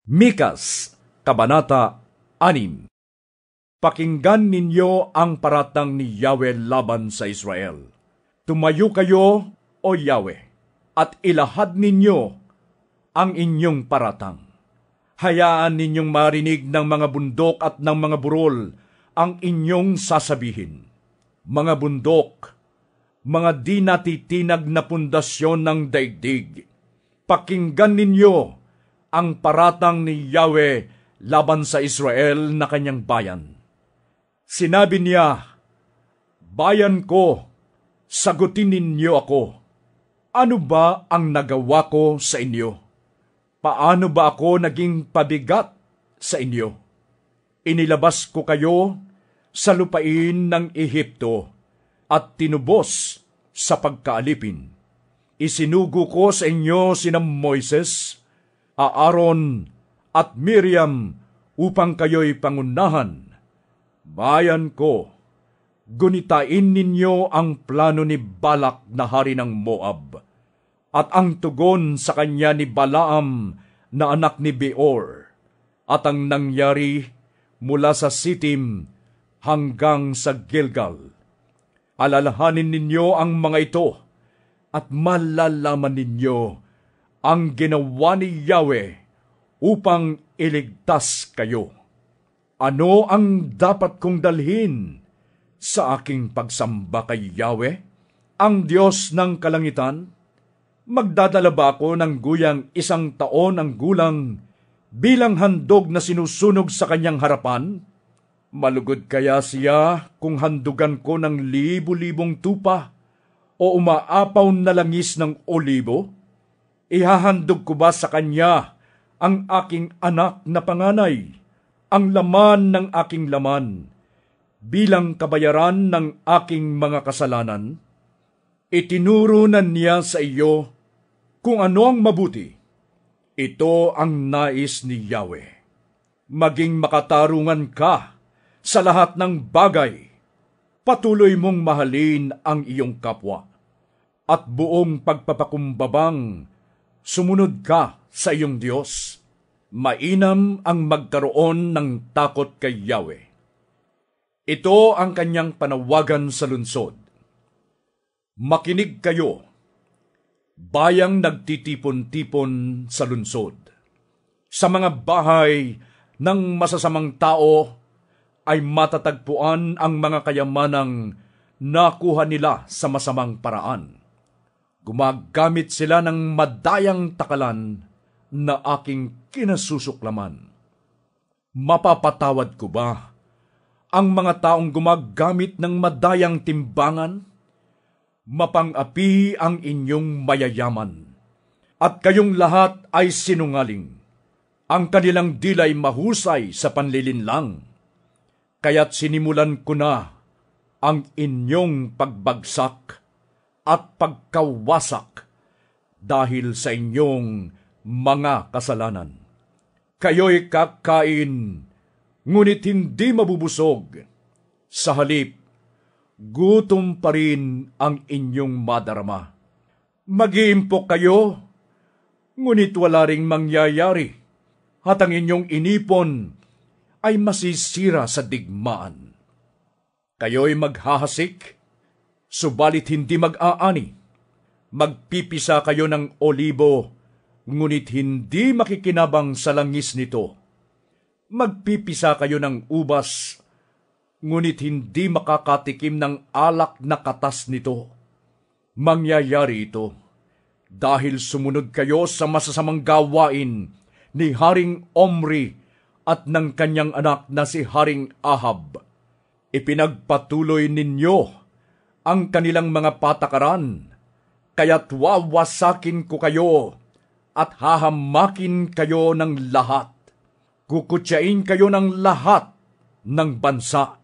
Mikas, Kabanata 6. Pakinggan ninyo ang paratang ni Yahweh laban sa Israel. Tumayo kayo, O Yahweh, at ilahad ninyo ang inyong paratang. Hayaan ninyong marinig ng mga bundok at ng mga burol ang inyong sasabihin. Mga bundok, mga di natitinag na pundasyon ng daigdig, pakinggan ninyo ang paratang ni Yahweh laban sa Israel na kanyang bayan. Sinabi niya, "Bayan ko, sagutin ninyo ako. Ano ba ang nagawa ko sa inyo? Paano ba ako naging pabigat sa inyo? Inilabas ko kayo sa lupain ng Ehipto at tinubos sa pagkaalipin. Isinugo ko sa inyo sina Moises, Aaron at Miriam upang kayo'y pangunahan. Bayan ko, gunitain ninyo ang plano ni Balak na hari ng Moab at ang tugon sa kanya ni Balaam na anak ni Beor at ang nangyari mula sa Sitim hanggang sa Gilgal. Alalahanin ninyo ang mga ito at malalaman ninyo ang ginawa ni Yahweh upang iligtas kayo. Ano ang dapat kong dalhin sa aking pagsamba kay Yahweh, ang Diyos ng kalangitan? Magdadala ba ako ng guyang 1 taon ang gulang bilang handog na sinusunog sa kanyang harapan? Malugod kaya siya kung handugan ko ng libu-libong tupa o umaapaw na langis ng olibo? Ihahandog ko ba sa kanya ang aking anak na panganay, ang laman ng aking laman, bilang kabayaran ng aking mga kasalanan? Itinuro na niya sa iyo kung ano ang mabuti. Ito ang nais ni Yahweh. Maging makatarungan ka sa lahat ng bagay. Patuloy mong mahalin ang iyong kapwa. At buong pagpapakumbabang sumunod ka sa iyong Diyos. Mainam ang magkaroon ng takot kay Yahweh. Ito ang kanyang panawagan sa lunsod. Makinig kayo, bayang nagtitipon-tipon sa lunsod. Sa mga bahay ng masasamang tao ay matatagpuan ang mga kayamanang nakuha nila sa masamang paraan. Gumagamit sila ng madayang takalan na aking kinasusuklaman. Mapapatawad ko ba ang mga taong gumagamit ng madayang timbangan? Mapang-api ang inyong mayayaman, at kayong lahat ay sinungaling. Ang kanilang dilay mahusay sa panlilinlang, kaya't sinimulan ko na ang inyong pagbagsak at pagkawasak dahil sa inyong mga kasalanan. Kayo'y kakain, ngunit hindi mabubusog. Sa halip, gutom pa rin ang inyong madarama. Mag-iimpok kayo, ngunit wala ring mangyayari, at ang inyong inipon ay masisira sa digmaan. Kayo'y maghahasik, subalit hindi mag-aani. Magpipisa kayo ng olibo, ngunit hindi makikinabang sa langis nito. Magpipisa kayo ng ubas, ngunit hindi makakatikim ng alak na katas nito. Mangyayari ito dahil sumunod kayo sa masasamang gawain ni Haring Omri at ng kanyang anak na si Haring Ahab. Ipinagpatuloy ninyo ang kanilang mga patakaran, kaya't wawasakin ko kayo at hahamakin kayo ng lahat. Kukutsain kayo ng lahat ng bansa.